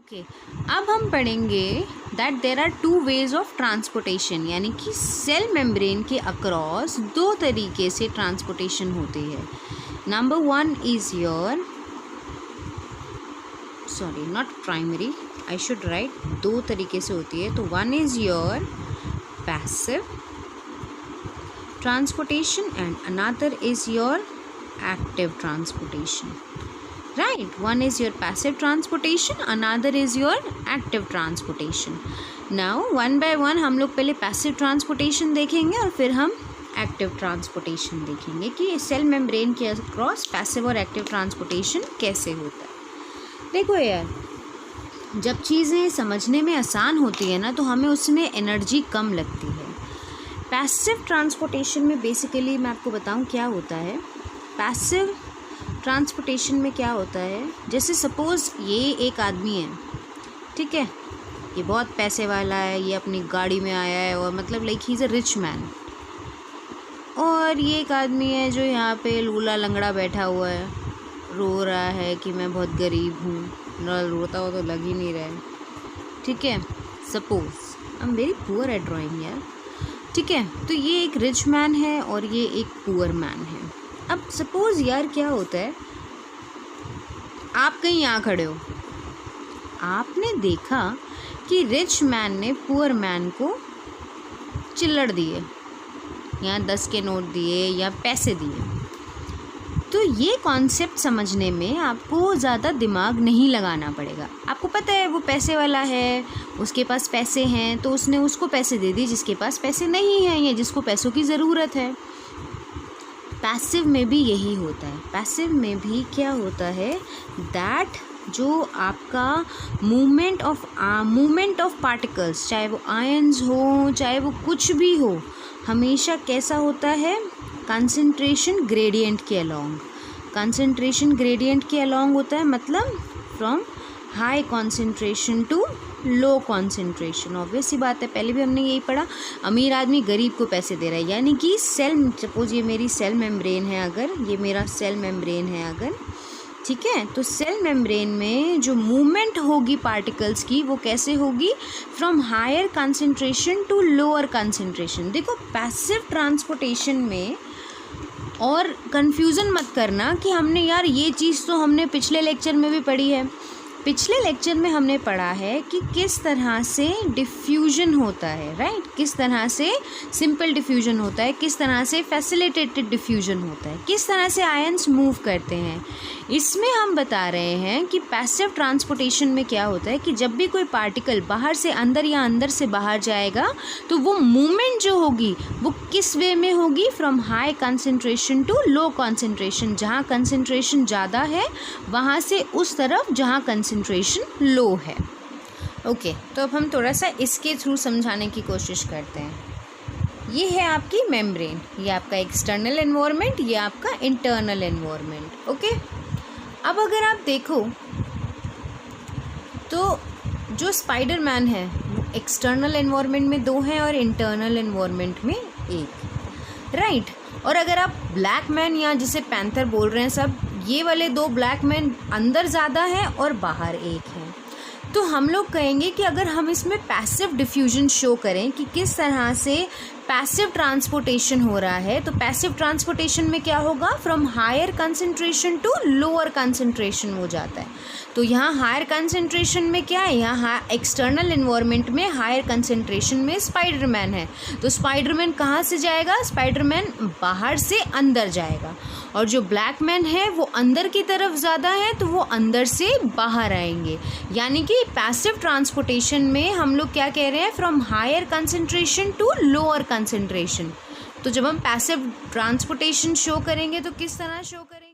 Okay, अब हम पढ़ेंगे that there are two ways of transportation, यानी कि सेल मेम्ब्रेन के अक्रॉस दो तरीके से ट्रांसपोर्टेशन होती है. Number one is your not primary, I should write, दो तरीके से होती है. तो one is your passive transportation and another is your active transportation. Right, one is your passive transportation, another is your active transportation. Now one by one हम लोग पहले passive transportation देखेंगे और फिर हम active transportation देखेंगे कि सेल मेम्ब्रेन के अक्रॉस passive और active transportation कैसे होता है. देखो यार, जब चीज़ें समझने में आसान होती है ना तो हमें उसमें एनर्जी कम लगती है. पैसिव ट्रांसपोर्टेशन में बेसिकली मैं आपको बताऊं क्या होता है. पैसिव ट्रांसपोर्टेशन में क्या होता है, जैसे सपोज़ ये एक आदमी है, ठीक है, ये बहुत पैसे वाला है, ये अपनी गाड़ी में आया है और मतलब like he is a rich man. और ये एक आदमी है जो यहाँ पे लूला लंगड़ा बैठा हुआ है, रो रहा है कि मैं बहुत गरीब हूँ. न रोता हो तो लग ही नहीं रहा है, ठीक है. Suppose I am very poor at drawing यार, ठीक है. तो ये एक रिच मैन है और ये एक पुअर मैन है. अब सपोज़ यार क्या होता है, आप कहीं यहाँ खड़े हो, आपने देखा कि रिच मैन ने पुअर मैन को चिल्लड़ दिए, या 10 के नोट दिए या पैसे दिए. तो ये कॉन्सेप्ट समझने में आपको ज़्यादा दिमाग नहीं लगाना पड़ेगा. आपको पता है वो पैसे वाला है, उसके पास पैसे हैं, तो उसने उसको पैसे दे दिए जिसके पास पैसे नहीं हैं या जिसको पैसों की ज़रूरत है. पैसिव में भी यही होता है. पैसिव में भी क्या होता है, दैट जो आपका मूवमेंट ऑफ पार्टिकल्स, चाहे वो आयन्स हो चाहे वो कुछ भी हो, हमेशा कैसा होता है, कंसंट्रेशन ग्रेडियंट के अलोंग. कंसंट्रेशन ग्रेडियंट के अलोंग होता है, मतलब from high concentration to low concentration. Obvious सी बात है, पहले भी हमने यही पढ़ा. अमीर आदमी गरीब को पैसे दे रहा है, यानी कि सपोज ये मेरी सेल मेम्ब्रेन है, अगर ये मेरा सेल मेम्ब्रेन है अगर, ठीक है, तो सेल मेम्ब्रेन में जो मूवमेंट होगी पार्टिकल्स की वो कैसे होगी, from higher concentration to lower concentration. देखो पैसिव ट्रांसपोर्टेशन में, और कन्फ्यूज़न मत करना कि हमने यार ये चीज़ तो हमने पिछले लेक्चर में भी पढ़ी है. पिछले लेक्चर में हमने पढ़ा है कि किस तरह से डिफ्यूजन होता है, राइट, किस तरह से सिंपल डिफ्यूजन होता है, किस तरह से फैसिलिटेटेड डिफ्यूजन होता है, किस तरह से आयंस मूव करते हैं. इसमें हम बता रहे हैं कि पैसिव ट्रांसपोर्टेशन में क्या होता है कि जब भी कोई पार्टिकल बाहर से अंदर या अंदर से बाहर जाएगा तो वो मूवमेंट जो होगी वो किस वे में होगी, from high concentration to low concentration. जहाँ कंसंट्रेशन ज़्यादा है वहाँ से उस तरफ जहाँ कंसंट्रेशन लो है. ओके, तो अब हम थोड़ा सा इसके थ्रू समझाने की कोशिश करते हैं. ये है आपकी मेम्ब्रेन, ये आपका एक्सटर्नल एनवायरनमेंट, ये आपका इंटरनल एनवायरनमेंट. ओके, अब अगर आप देखो तो जो स्पाइडर मैन है वो एक्सटर्नल एनवायरनमेंट में 2 हैं और इंटरनल एनवायरनमेंट में 1, राइट. और अगर आप ब्लैक मैन या जिसे पैंथर बोल रहे हैं सब, ये वाले 2 ब्लैक मैन अंदर ज़्यादा हैं और बाहर 1 है. तो हम लोग कहेंगे कि अगर हम इसमें पैसिव डिफ्यूजन शो करें कि किस तरह से पैसिव ट्रांसपोर्टेशन हो रहा है, तो पैसिव ट्रांसपोर्टेशन में क्या होगा, from higher concentration to lower concentration हो जाता है. तो यहाँ हायर कंसंट्रेशन में क्या है, यहाँ एक्सटर्नल एनवायरनमेंट में हायर कंसंट्रेशन में स्पाइडरमैन है. तो स्पाइडरमैन कहाँ से जाएगा, स्पाइडरमैन बाहर से अंदर जाएगा. और जो ब्लैक मैन है वो अंदर की तरफ ज़्यादा है तो वो अंदर से बाहर आएंगे. यानी कि पैसिव ट्रांसपोर्टेशन में हम लोग क्या कह रहे हैं, from higher concentration to lower concentration. तो जब हम पैसिव ट्रांसपोर्टेशन शो करेंगे तो किस तरह शो करेंगे.